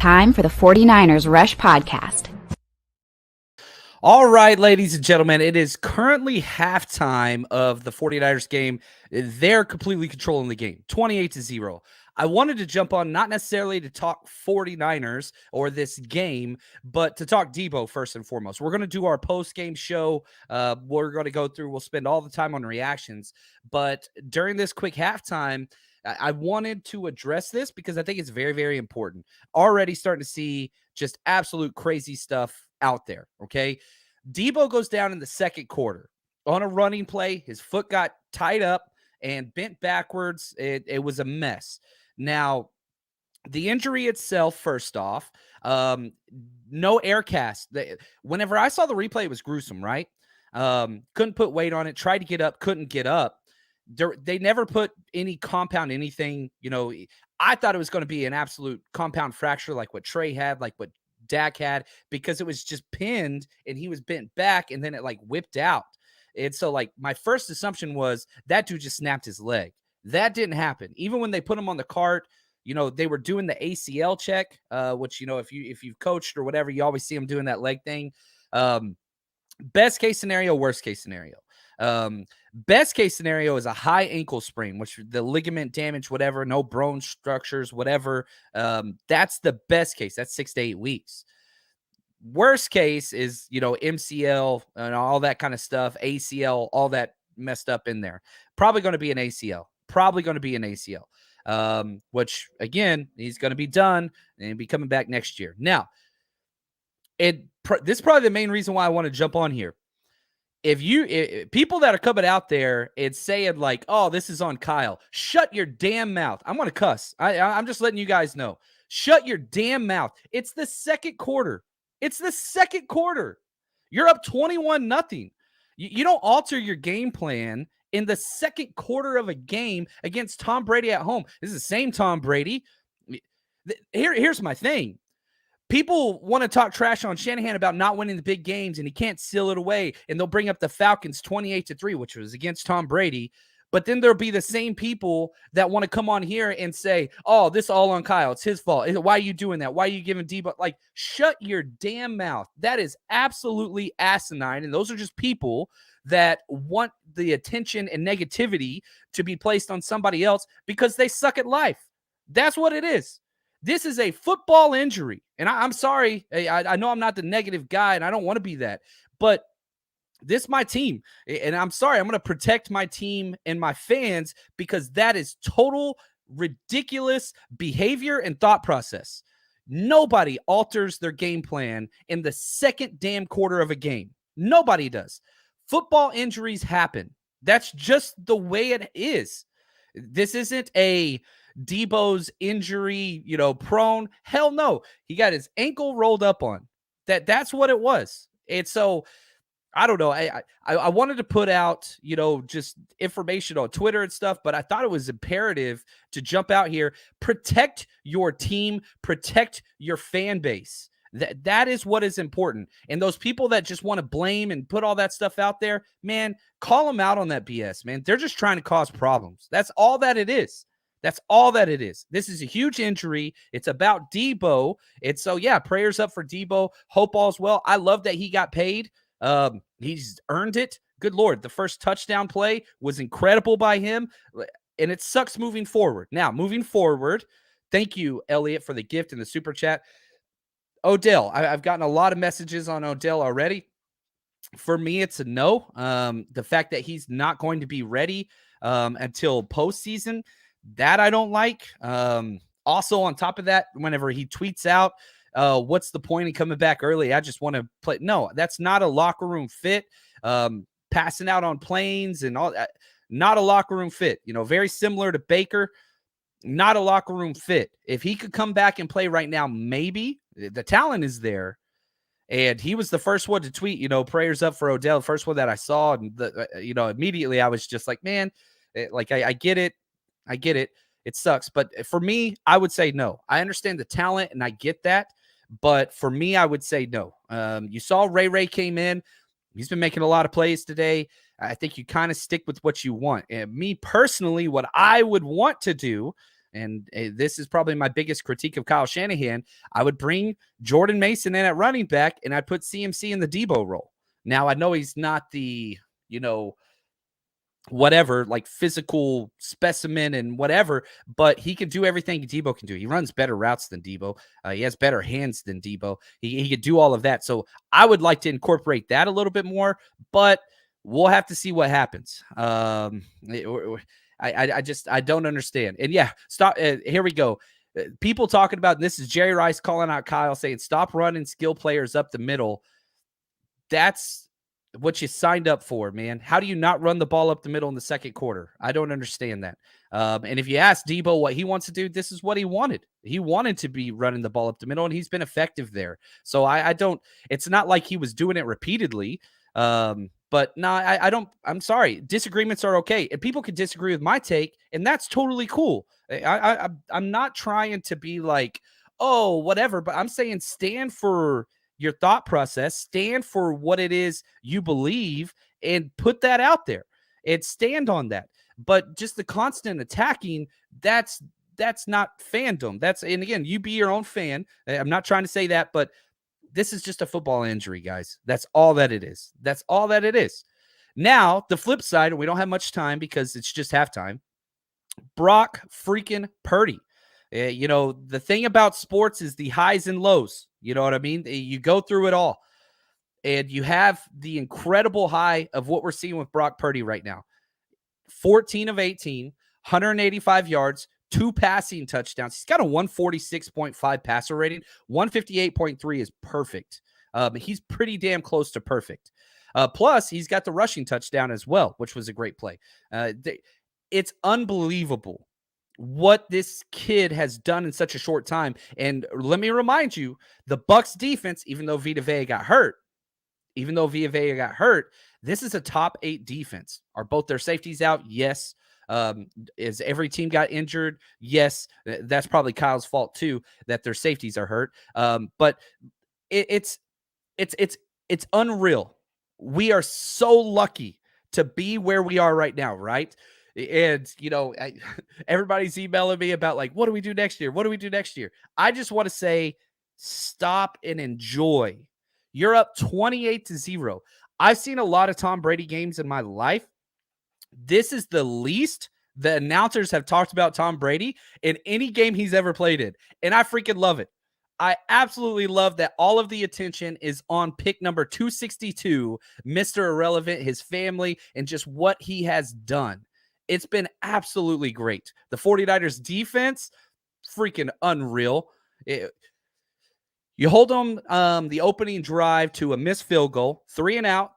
time for the 49ers Rush Podcast. All right, ladies and gentlemen, it is currently halftime of the 49ers game. They're completely controlling the game, 28-0. I wanted to jump on not necessarily to talk 49ers or this game, but to talk Deebo first and foremost. We're going to do our post-game show. We're going to go through, we'll spend all the time on reactions. But during this quick halftime, I wanted to address this because I think it's very, very important. Already starting to see just absolute crazy stuff out there, okay? Deebo goes down in the second quarter on a running play. His foot got tied up and bent backwards. It was a mess. Now, the injury itself, first off, no air cast. Whenever I saw the replay, it was gruesome, right? Couldn't put weight on it, tried to get up, couldn't get up. They never put any compound anything. You know, I thought it was going to be an absolute compound fracture like what Trey had, like what Dak had, because it was just pinned and he was bent back and then it like whipped out. And so like my first assumption was that dude just snapped his leg. That didn't happen. Even when they put him on the cart, you know, they were doing the ACL check, which, you know, if you've coached or whatever, you always see them doing that leg thing. Best case scenario, worst case scenario. Best case scenario is a high ankle sprain, which the ligament damage, whatever, no bone structures, whatever. That's the best case. That's 6 to 8 weeks. Worst case is, you know, MCL and all that kind of stuff, ACL, all that messed up in there. Probably going to be an ACL. Which again, he's going to be done and be coming back next year. Now, this is probably the main reason why I want to jump on here. If people that are coming out there and saying like, oh, this is on Kyle, shut your damn mouth. I'm going to cuss. I'm just letting you guys know. Shut your damn mouth. It's the second quarter. You're up 21-0. You don't alter your game plan in the second quarter of a game against Tom Brady at home. This is the same Tom Brady. Here's my thing. People want to talk trash on Shanahan about not winning the big games and he can't seal it away. And they'll bring up the Falcons 28-3, which was against Tom Brady. But then there'll be the same people that want to come on here and say, oh, this all on Kyle. It's his fault. Why are you doing that? Why are you giving Deebo? Like, shut your damn mouth. That is absolutely asinine. And those are just people that want the attention and negativity to be placed on somebody else because they suck at life. That's what it is. This is a football injury. And I'm sorry. I know I'm not the negative guy and I don't want to be that. But this is my team. And I'm sorry. I'm going to protect my team and my fans because that is total ridiculous behavior and thought process. Nobody alters their game plan in the second damn quarter of a game. Nobody does. Football injuries happen. That's just the way it is. This isn't a Deebo's injury, you know, prone. Hell no. He got his ankle rolled up on. That's what it was. And so I don't know. I wanted to put out, you know, just information on Twitter and stuff, but I thought it was imperative to jump out here, protect your team, protect your fan base. That is what is important. And those people that just want to blame and put all that stuff out there, man, call them out on that BS, man. They're just trying to cause problems. That's all that it is. This is a huge injury. It's about Deebo. It's so, yeah, prayers up for Deebo. Hope all's well. I love that he got paid. He's earned it. Good Lord. The first touchdown play was incredible by him. And it sucks moving forward. Now, moving forward, thank you, Elliot, for the gift and the super chat. Odell, I've gotten a lot of messages on Odell already. For me, it's a no. The fact that he's not going to be ready until postseason, that I don't like. Also, on top of that, whenever he tweets out, what's the point in coming back early? I just want to play. No, that's not a locker room fit. Passing out on planes and all that, not a locker room fit. You know, very similar to Baker, not a locker room fit. If he could come back and play right now, maybe. The talent is there. And he was the first one to tweet, you know, prayers up for Odell, the first one that I saw. And, you know, immediately I was just like, man, I get it. I get it. It sucks. But for me, I would say no. I understand the talent and I get that. But for me, I would say no. You saw Ray came in. He's been making a lot of plays today. I think you kind of stick with what you want. And me personally, what I would want to do, and this is probably my biggest critique of Kyle Shanahan, I would bring Jordan Mason in at running back, and I'd put CMC in the Deebo role. Now, I know he's not the, whatever, like physical specimen and whatever, but he can do everything Deebo can do. He runs better routes than Deebo. He has better hands than Deebo. He could do all of that. So I would like to incorporate that a little bit more, but we'll have to see what happens. I don't understand. And yeah, stop. Here we go. People talking about this is Jerry Rice calling out Kyle saying, stop running skill players up the middle. That's what you signed up for, man. How do you not run the ball up the middle in the second quarter? I don't understand that. And if you ask Deebo what he wants to do, this is what he wanted. He wanted to be running the ball up the middle, and he's been effective there. So I don't, it's not like he was doing it repeatedly. But no, I don't, I'm sorry. Disagreements are okay. And people can disagree with my take, and that's totally cool. I'm not trying to be like, oh, whatever, but I'm saying stand for your thought process, stand for what it is you believe, and put that out there and stand on that. But just the constant attacking, that's not fandom. And again, you be your own fan. I'm not trying to say that, but this is just a football injury, guys. That's all that it is. That's all that it is. Now, the flip side, we don't have much time because it's just halftime. Brock freaking Purdy. The thing about sports is the highs and lows. You know what I mean? You go through it all. And you have the incredible high of what we're seeing with Brock Purdy right now. 14 of 18, 185 yards, 2 passing touchdowns. He's got a 146.5 passer rating. 158.3 is perfect. He's pretty damn close to perfect. Plus, he's got the rushing touchdown as well, which was a great play. It's unbelievable what this kid has done in such a short time. And let me remind you, the Bucs defense, even though Vita Vea got hurt, this is a top 8 defense. Are both their safeties out? Yes. Is every team got injured? Yes. That's probably Kyle's fault too, that their safeties are hurt. But it's unreal. We are so lucky to be where we are right now, right? And, everybody's emailing me about like, what do we do next year? What do we do next year? I just want to say, stop and enjoy. You're up 28-0. I've seen a lot of Tom Brady games in my life. This is the least the announcers have talked about Tom Brady in any game he's ever played in. And I freaking love it. I absolutely love that all of the attention is on pick number 262, Mr. Irrelevant, his family, and just what he has done. It's been absolutely great. The 49ers defense, freaking unreal. You hold them the opening drive to a missed field goal, 3 and out,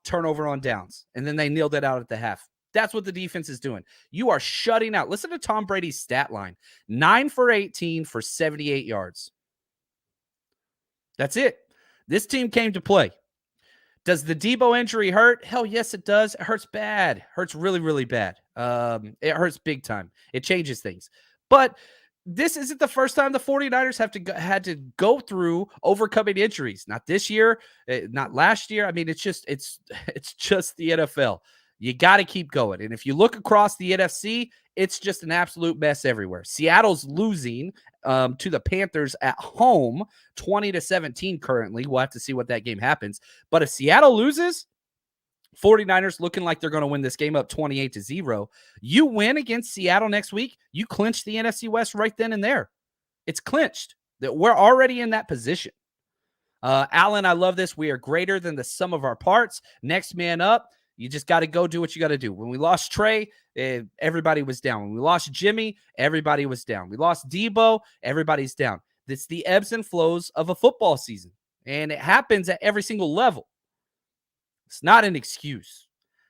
turnover on downs. And then they nailed it out at the half. That's what the defense is doing. You are shutting out. Listen to Tom Brady's stat line. 9 for 18 for 78 yards. That's it. This team came to play. Does the Deebo injury hurt? Hell yes, it does. It hurts bad. Hurts really, really bad. It hurts big time. It changes things. But this isn't the first time the 49ers had to go through overcoming injuries. Not this year, not last year. I mean, it's just the NFL. You got to keep going. And if you look across the NFC, it's just an absolute mess everywhere. Seattle's losing to the Panthers at home, 20-17 currently. We'll have to see what that game happens. But if Seattle loses, 49ers looking like they're going to win this game up 28-0. You win against Seattle next week, you clinch the NFC West right then and there. It's clinched. That we're already in that position. Alan, I love this. We are greater than the sum of our parts. Next man up. You just got to go do what you got to do. When we lost Trey, everybody was down. When we lost Jimmy, everybody was down. We lost Deebo, everybody's down. It's the ebbs and flows of a football season, and it happens at every single level. It's not an excuse.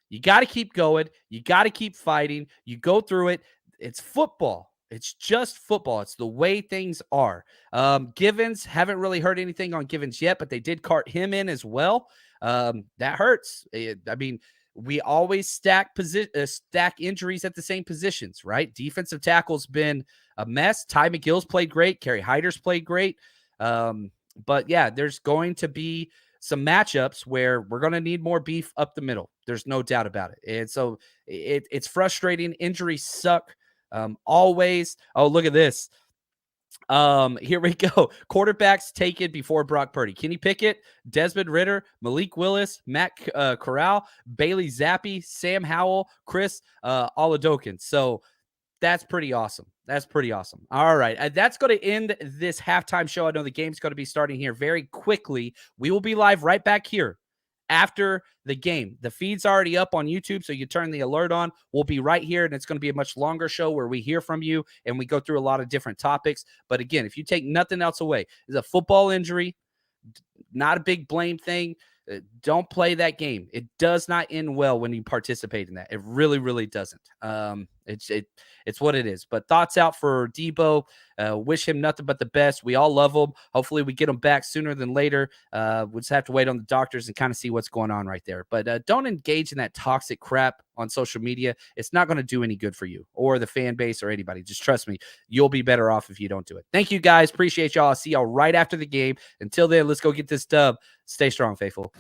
You got to keep going. You got to keep fighting. You go through it. It's football. It's just football. It's the way things are. Givens, haven't really heard anything on Givens yet, but they did cart him in as well. That hurts. I mean, we always stack injuries at the same positions, right? Defensive tackle's been a mess. Ty McGill's played great. Kerry Hyder's played great. But yeah, there's going to be some matchups where we're going to need more beef up the middle. There's no doubt about it. And so it's frustrating. Injuries suck. Always. Oh, look at this. Here we go. Quarterbacks taken before Brock Purdy: Kenny Pickett, Desmond Ridder, Malik Willis, Matt Corral, Bailey Zappi, Sam Howell, Chris Oladokin. So that's pretty awesome. That's pretty awesome. All right. That's going to end this halftime show. I know the game's going to be starting here very quickly. We will be live right back here after the game. The feed's already up on YouTube, so you turn the alert on. We'll be right here, and it's going to be a much longer show where we hear from you and we go through a lot of different topics. But again, if you take nothing else away, it's a football injury, not a big blame thing. Don't play that game. It does not end well when you participate in that. It really, really doesn't. It's what it is. But thoughts out for Deebo. Wish him nothing but the best. We all love him. Hopefully we get him back sooner than later. We'll just have to wait on the doctors and kind of see what's going on right there. But don't engage in that toxic crap on social media. It's not going to do any good for you or the fan base or anybody. Just trust me. You'll be better off if you don't do it. Thank you, guys. Appreciate y'all. I'll see y'all right after the game. Until then, let's go get this dub. Stay strong, faithful.